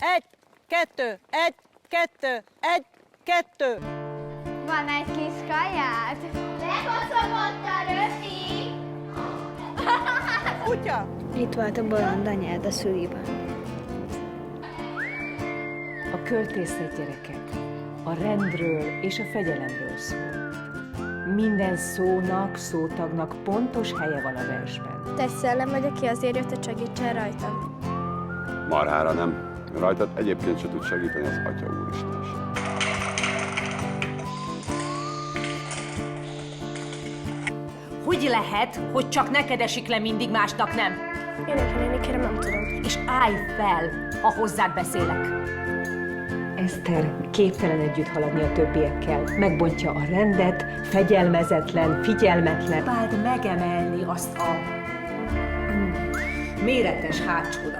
1, 2, 1, 2, 1, 2. Van egy kis kaját? Lekoszogott a röpi! Kutya. Itt volt a bolond anyád a szüliben. A költészet, gyerekek, a rendről és a fegyelemről szól. Minden szónak, szótagnak pontos helye van a versben. Te egy szellem vagy, aki azért jött, hogy segítsen rajtam. Marhára nem. Rajtad egyébként se tud segíteni az Atya Úristen sem. Hogy lehet, hogy csak neked esik le mindig, másnak nem? Énekelni kérem, nem tudom. És állj fel, ha hozzád beszélek. Eszter képtelen együtt haladni a többiekkel. Megbontja a rendet, fegyelmezetlen, figyelmetlen. Próbáld megemelni azt a méretes hátsódat.